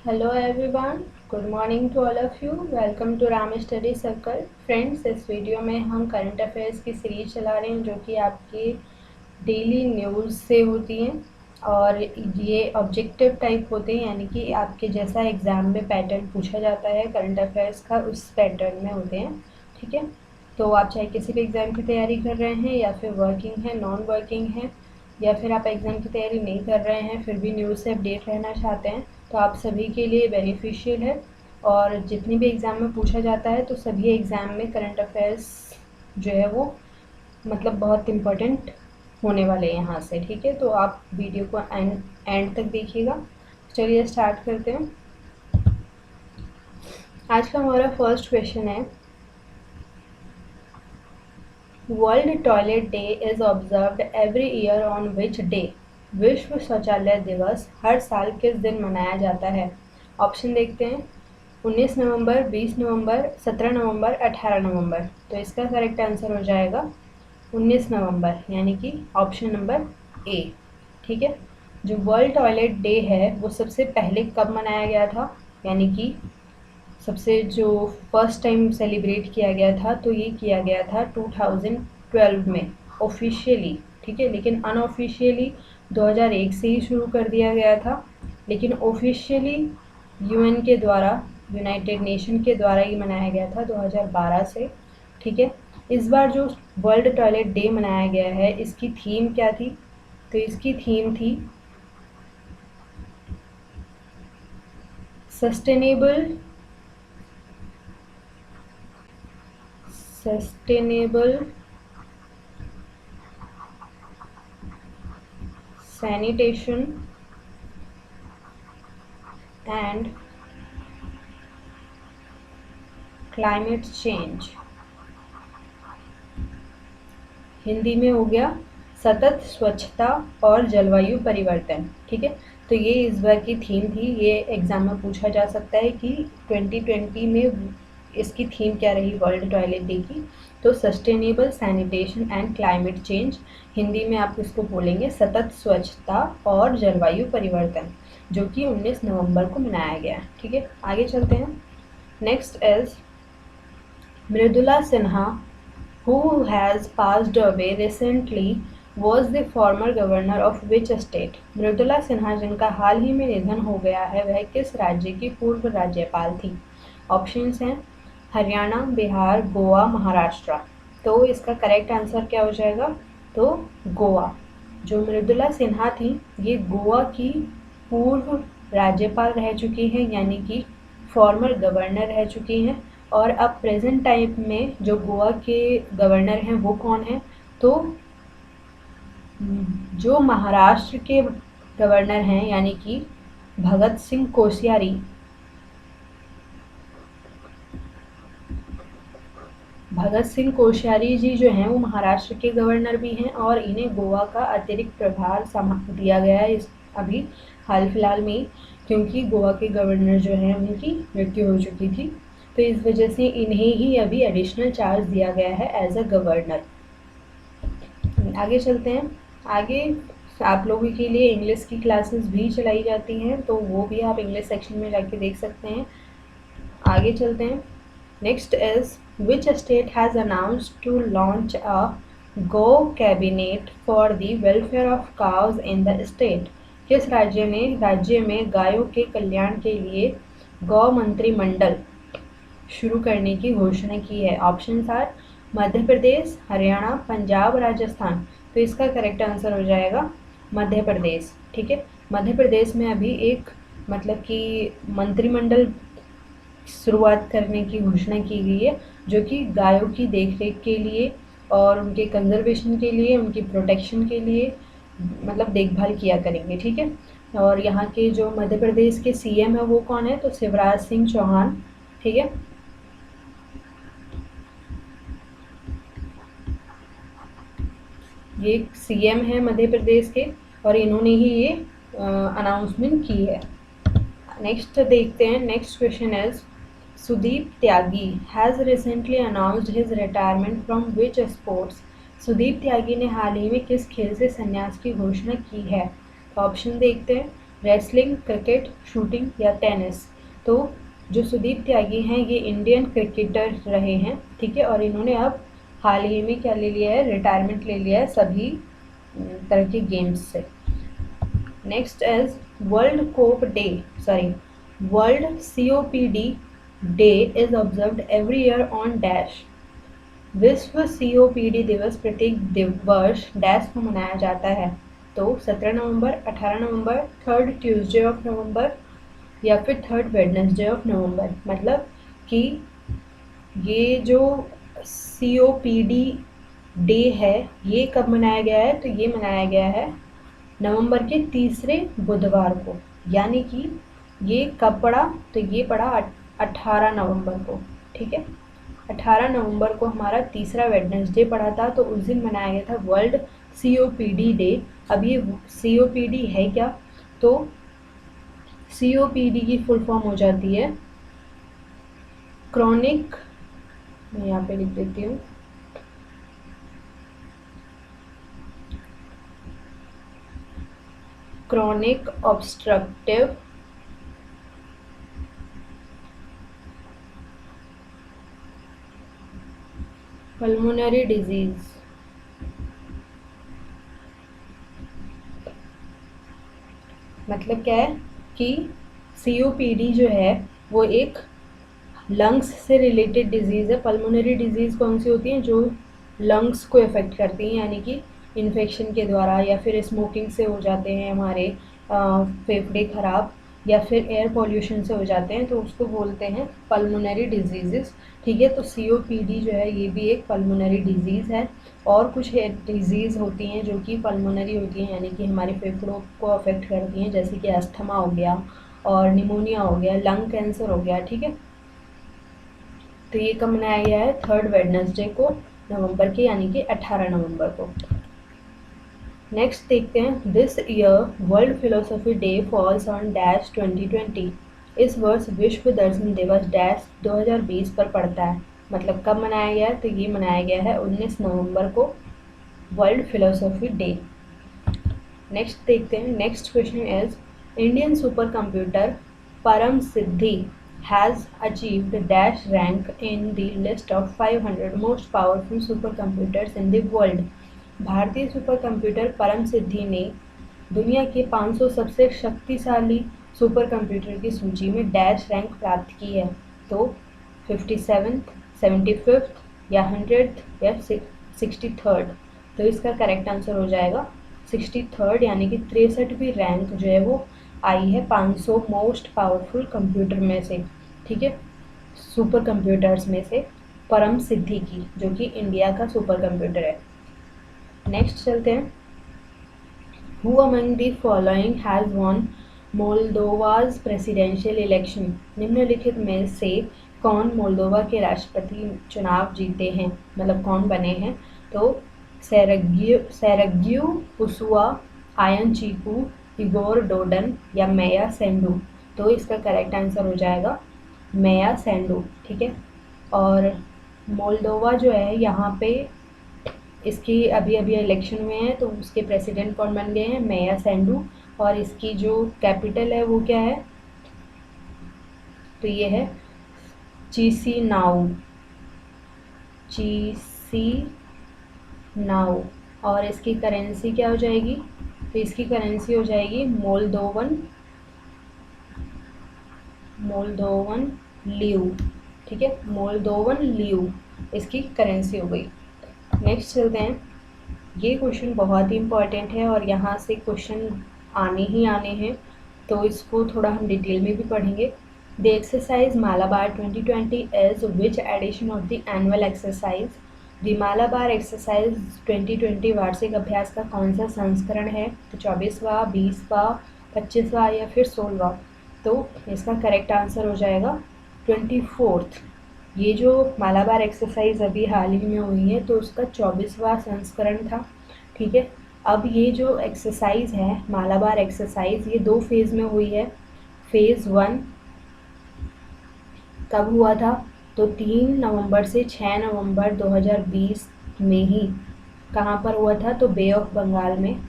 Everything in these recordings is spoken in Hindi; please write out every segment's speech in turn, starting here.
Hello everyone, good morning to all of you. Welcome to Ram study circle. Friends, इस वीडियो में हम करंट अफेयर्स की सीरीज चला रहे हैं जो कि आपकी डेली न्यूज़ से होती हैं और ये ऑब्जेक्टिव टाइप होते हैं, यानी कि आपके जैसा एग्ज़ाम में पैटर्न पूछा जाता है करंट अफेयर्स का, उस पैटर्न में होते हैं। ठीक है, तो आप चाहे किसी भी एग्ज़ाम की तैयारी कर रहे हैं या फिर वर्किंग है, नॉन वर्किंग है, या फिर आप एग्ज़ाम की तैयारी नहीं कर रहे हैं फिर भी न्यूज़ से अपडेट रहना चाहते हैं, तो आप सभी के लिए बेनिफिशियल है। और जितनी भी एग्ज़ाम में पूछा जाता है तो सभी एग्ज़ाम में करंट अफेयर्स जो है वो मतलब बहुत इम्पोर्टेंट होने वाले हैं यहाँ से। ठीक है, तो आप वीडियो को एंड तक देखिएगा। चलिए स्टार्ट करते हैं। आज का हमारा फर्स्ट क्वेश्चन है, world toilet day is observed every year on which day? विश्व शौचालय दिवस हर साल किस दिन मनाया जाता है? ऑप्शन देखते हैं, 19 नवंबर, 20 नवंबर, 17 नवंबर, 18 नवंबर। तो इसका करेक्ट आंसर हो जाएगा 19 नवंबर, यानी कि ऑप्शन नंबर ए। ठीक है, जो वर्ल्ड टॉयलेट डे है वो सबसे पहले कब मनाया गया था, यानी कि सबसे जो फर्स्ट टाइम सेलिब्रेट किया गया था तो ये किया गया था 2012 में ऑफिशियली। ठीक है, लेकिन अनऑफिशियली 2001 से ही शुरू कर दिया गया था, लेकिन ऑफिशियली यूएन के द्वारा, यूनाइटेड नेशन के द्वारा ही मनाया गया था 2012 से। ठीक है, इस बार जो वर्ल्ड टॉयलेट डे मनाया गया है इसकी थीम क्या थी? तो इसकी थीम थी sustainable sanitation and climate change। Hindi में हो गया सतत स्वच्छता और जलवायु परिवर्तन। ठीक है, तो ये इस बार की थीम थी। ये एग्जाम में पूछा जा सकता है कि 2020 में इसकी थीम क्या रही वर्ल्ड टॉयलेट डे की। तो sustainable sanitation and climate change, Hindi में आप इसको बोलेंगे सतत स्वच्छता और जलवायु परिवर्तन, जो कि 19 नवंबर को मनाया गया। ठीक है, आगे चलते हैं। Next is Mridula Sinha, who has passed away recently, was the former governor of which state? Mridula Sinha जिनका हाल ही में निधन हो गया है वह किस राज्य की पूर्व राज्यपाल थी? ऑप्शंस हैं हरियाणा, बिहार, गोवा, महाराष्ट्र। तो इसका करेक्ट आंसर क्या हो जाएगा? तो गोवा। जो मृदुला सिन्हा थी ये गोवा की पूर्व राज्यपाल रह चुकी हैं, यानी कि फॉर्मर गवर्नर रह चुकी हैं। और अब प्रेजेंट टाइम में जो गोवा के गवर्नर हैं वो कौन है? तो जो महाराष्ट्र के गवर्नर हैं, यानी कि भगत सिंह कोश्यारी। भगत सिंह कोश्यारी जी जो हैं वो महाराष्ट्र के गवर्नर भी हैं और इन्हें गोवा का अतिरिक्त प्रभार दिया गया है इस अभी हाल फिलहाल में, क्योंकि गोवा के गवर्नर जो हैं उनकी मृत्यु हो चुकी थी, तो इस वजह से इन्हें ही अभी एडिशनल चार्ज दिया गया है एज अ गवर्नर। आगे चलते हैं। आगे आप लोगों के लिए इंग्लिश की क्लासेस भी चलाई जाती हैं, तो वो भी आप इंग्लिश सेक्शन में जाके देख सकते हैं। आगे चलते हैं। Next is which state has announced to launch a gau cabinet for the welfare of cows in the state? किस राज्य ने राज्य में गायों के कल्याण के लिए गौ मंत्रिमंडल शुरू करने की घोषणा की है? Options are Madhya Pradesh, Haryana, Punjab, Rajasthan. तो इसका करेक्ट आंसर हो जाएगा मध्य प्रदेश। ठीक है, मध्य प्रदेश में अभी एक मतलब कि मंत्रिमंडल शुरुआत करने की घोषणा की गई है, जो कि गायों की देखरेख के लिए और उनके कंजर्वेशन के लिए, उनकी प्रोटेक्शन के लिए मतलब देखभाल किया करेंगे। ठीक है, और यहाँ के जो मध्य प्रदेश के सीएम है वो कौन है? तो शिवराज सिंह चौहान। ठीक है, ये सीएम है मध्य प्रदेश के और इन्होंने ही ये अनाउंसमेंट की है। नेक्स्ट देखते हैं। Next question is Sudeep Tyagi has recently announced his retirement from which sports? Sudeep Tyagi ने हाल ही में किस खेल से संन्यास की घोषणा की है? तो ऑप्शन देखते हैं रेसलिंग, क्रिकेट, शूटिंग या टेनिस। तो जो सुदीप त्यागी हैं ये इंडियन क्रिकेटर रहे हैं, ठीक है, और इन्होंने अब हाल ही में क्या ले लिया है, रिटायरमेंट ले लिया है सभी तरह के गेम्स से। Next is world COPD day is observed every year on dash. विश्व COPD दिवस प्रत्येक वर्ष डैश को मनाया जाता है। तो 17 नवंबर, 18 नवंबर, थर्ड ट्यूसडे ऑफ नवंबर या फिर थर्ड वेडनेसडे ऑफ नवंबर। मतलब कि ये जो COPD डे है ये कब मनाया गया है, तो ये मनाया गया है नवंबर के तीसरे बुधवार को। यानी कि ये कब पड़ा, तो ये पड़ा 18 नवंबर को, ठीक है। 18 नवंबर को हमारा तीसरा वेडनेसडे पड़ा था, तो उस दिन मनाया गया था वर्ल्ड COPD डे। अब ये COPD है क्या, तो COPD की फुल फॉर्म हो जाती है क्रॉनिक, मैं यहाँ पे लिख देती हूँ, क्रॉनिक ऑब्स्ट्रक्टिव पल्मोनरी डिजीज। मतलब क्या है कि COPD जो है वो एक लंग्स से रिलेटेड डिजीज़ है। पल्मोनरी डिजीज़ कौन सी होती हैं, जो लंग्स को इफ़ेक्ट करती हैं, यानी कि इन्फेक्शन के द्वारा या फिर स्मोकिंग से हो जाते हैं हमारे फेफड़े ख़राब, या फिर एयर पॉल्यूशन से हो जाते हैं, तो उसको बोलते हैं पल्मोनरी डिजीज़, ठीक है। तो COPD जो है ये भी एक पल्मोनरी डिजीज़ है। और कुछ डिजीज़ होती हैं जो कि पल्मोनरी होती हैं, यानी कि हमारे फेफड़ों को अफेक्ट करती हैं, जैसे कि अस्थमा हो गया और निमोनिया हो गया, लंग कैंसर हो गया, ठीक है। तो ये कब मनाया गया है, थर्ड वेडनेसडे को नवंबर के, यानी कि 18 नवंबर को। नेक्स्ट देखते हैं, this year world philosophy day falls on dash 2020। इस वर्ष विश्व दर्शन दिवस डैश 2020 पर पड़ता है। मतलब कब मनाया गया है, तो ये मनाया गया है 19 नवंबर को, वर्ल्ड फिलोसफी डे। नेक्स्ट देखते हैं, next question is Indian super computer परम सिद्धि has achieved dash rank in the list of 500 most powerful supercomputers in the world। भारतीय सुपर कंप्यूटर परम सिद्धि ने दुनिया के 500 सबसे शक्तिशाली सुपर कंप्यूटर की सूची में डैश रैंक प्राप्त की है। तो 57th, 75th या 100th या 63rd। तो इसका करेक्ट आंसर हो जाएगा 63rd, यानी कि 63वीं रैंक जो है वो आई है 500 मोस्ट पावरफुल कंप्यूटर में से, ठीक है, सुपर कंप्यूटर्स में से परम सिद्धि की, जो कि इंडिया का सुपर कंप्यूटर है। नेक्स्ट चलते हैं, who among the following has won Moldova's presidential election. निम्नलिखित में से कौन मोल्दोवा के राष्ट्रपति चुनाव जीते हैं, मतलब कौन बने हैं। तो सेरग्यू पुसुआ, आयन चीकू, इगोर डोडन या मैया सेंडू। तो इसका करेक्ट आंसर हो जाएगा मैया सेंडू, ठीक है। और मोल्दोवा जो है यहाँ पे इसकी अभी अभी इलेक्शन हुए हैं, तो उसके प्रेसिडेंट कौन बन गए हैं, मैया सेंडू। और इसकी जो कैपिटल है वो क्या है, तो ये है चिसिनाउ। और इसकी करेंसी क्या हो जाएगी, तो इसकी करेंसी हो जाएगी मोल्दोवन लीव, ठीक है, मोल्दोवन लीव इसकी करेंसी हो गई। नेक्स्ट चलते हैं, ये क्वेश्चन बहुत ही इंपॉर्टेंट है और यहाँ से क्वेश्चन आने ही आने हैं, तो इसको थोड़ा हम डिटेल में भी पढ़ेंगे। The exercise Malabar 2020 is which edition of the annual exercise. The Malabar exercise 2020 वार्षिक अभ्यास का कौन सा संस्करण है, तो 24वां, 20वां, 25वां या फिर 16वां। तो इसका करेक्ट आंसर हो जाएगा 24th। ये जो मालाबार एक्सरसाइज अभी हाल ही में हुई है तो उसका 24वां संस्करण था, ठीक है। अब ये जो एक्सरसाइज है मालाबार एक्सरसाइज, ये 2 फेज़ में हुई है। फेज़ 1 कब हुआ था, तो 3 नवंबर से 6 नवंबर 2020 में ही। कहाँ पर हुआ था, तो बे ऑफ बंगाल में।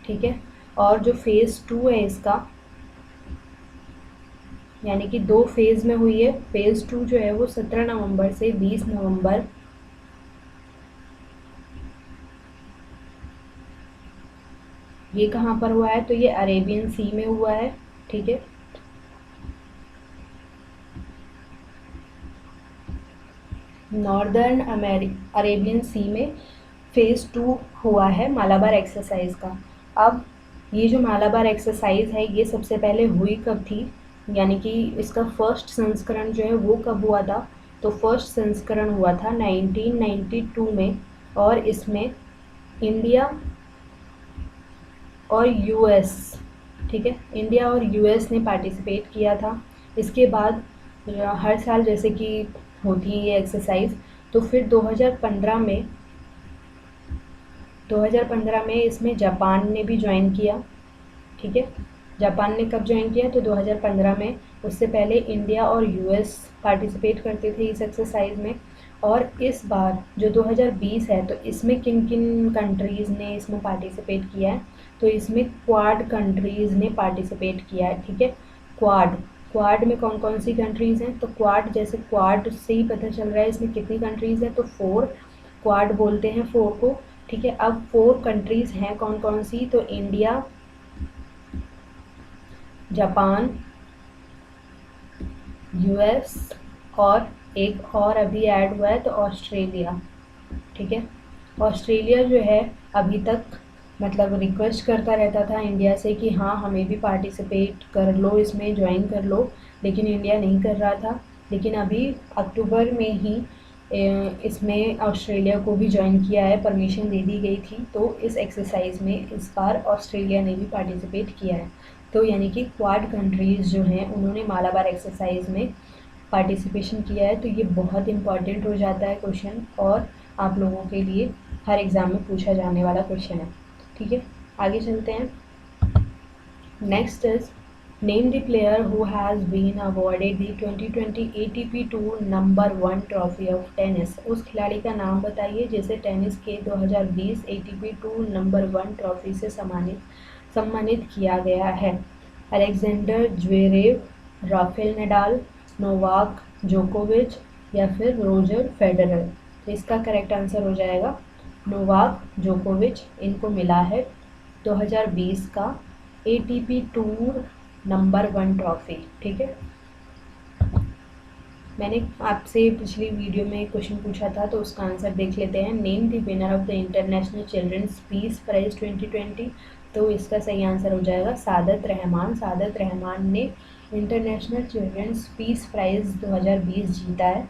ठीक है। और जो फेज़ 2 है इसका, यानी कि 2 फेज़ में हुई है। फेज़ 2 जो है वो 17 नवंबर से 20 नवंबर ये कहाँ पर हुआ है, तो ये अरेबियन सी में हुआ है। ठीक है, नॉर्दर्न अरेबियन सी में फेज़ 2 हुआ है मालाबार एक्सरसाइज का। अब ये जो मालाबार एक्सरसाइज है ये सबसे पहले हुई कब थी, यानी कि इसका फर्स्ट संस्करण जो है वो कब हुआ था, तो फर्स्ट संस्करण हुआ था 1992 में। और इसमें इंडिया और यूएस, ठीक है, इंडिया और यूएस ने पार्टिसिपेट किया था। इसके बाद हर साल जैसे कि होती है ये एक्सरसाइज, तो फिर 2015 में इसमें जापान ने भी ज्वाइन किया। ठीक है, जापान ने कब ज्वाइन किया, तो 2015 में। उससे पहले इंडिया और यूएस पार्टिसिपेट करते थे इस एक्सरसाइज में। और इस बार जो 2020 है, तो इसमें किन किन कंट्रीज़ ने इसमें पार्टिसिपेट किया है, तो इसमें क्वाड कंट्रीज़ ने पार्टिसिपेट किया है। ठीक है, क्वाड, क्वाड में कौन कौन सी कंट्रीज़ हैं, तो क्वाड, जैसे क्वाड से ही पता चल रहा है इसमें कितनी कंट्रीज़ हैं, तो 4 क्वाड बोलते हैं 4 को। ठीक है, अब 4 कंट्रीज़ हैं कौन कौन सी, तो इंडिया, जापान, यूएस और एक और अभी ऐड हुआ है तो ऑस्ट्रेलिया। ठीक है, ऑस्ट्रेलिया जो है अभी तक मतलब रिक्वेस्ट करता रहता था इंडिया से कि हाँ हमें भी पार्टिसिपेट कर लो, इसमें ज्वाइन कर लो, लेकिन इंडिया नहीं कर रहा था। लेकिन अभी अक्टूबर में ही इसमें ऑस्ट्रेलिया को भी ज्वाइन किया है, परमिशन दे दी गई थी। तो इस एक्सरसाइज में इस बार ऑस्ट्रेलिया ने भी पार्टिसिपेट किया है। तो यानी कि क्वाड कंट्रीज़ जो हैं उन्होंने मालाबार एक्सरसाइज में पार्टिसिपेशन किया है। तो ये बहुत इम्पॉर्टेंट हो जाता है क्वेश्चन, और आप लोगों के लिए हर एग्ज़ाम में पूछा जाने वाला क्वेश्चन है। ठीक है, आगे चलते हैं। Next is name the player who has been awarded the 2020 ATP tour number 1 trophy of tennis. उस खिलाड़ी का नाम बताइए जिसे टेनिस के 2020 ATP टूर नंबर 1 ट्रॉफी से सम्मानित किया गया है। Alexander Zverev, Rafael Nadal, Novak जोकोविच या फिर रोजर फेडरर। तो इसका करेक्ट आंसर हो जाएगा नोवाक जोकोविच। इनको मिला है 2020 का ATP टूर नंबर 1 ट्रॉफी। ठीक है, मैंने आपसे पिछली वीडियो में क्वेश्चन पूछा था तो उसका आंसर देख लेते हैं। Name the winner of the international children's peace prize 2020। तो इसका सही आंसर हो जाएगा सादत रहमान। सादत रहमान ने इंटरनेशनल चिल्ड्रंस पीस प्राइज़ 2020 जीता है।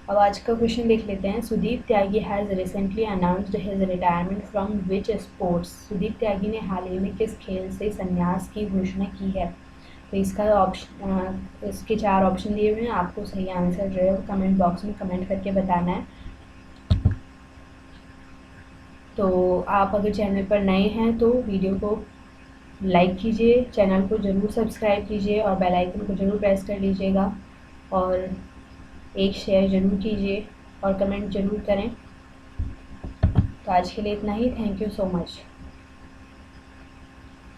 अब आज का क्वेश्चन देख लेते हैं। Sudeep Tyagi has recently announced his retirement from which sports. Sudeep Tyagi ने हाल ही में किस खेल से संन्यास की घोषणा की है। तो इसका इसके 4 ऑप्शन दिए हुए हैं, आपको सही आंसर जो है वो कमेंट बॉक्स में कमेंट करके बताना है। तो आप अगर चैनल पर नए हैं तो वीडियो को लाइक कीजिए, चैनल को ज़रूर सब्सक्राइब कीजिए और बेल आइकन को ज़रूर प्रेस कर लीजिएगा, और एक शेयर ज़रूर कीजिए और कमेंट ज़रूर करें। तो आज के लिए इतना ही। Thank you so much.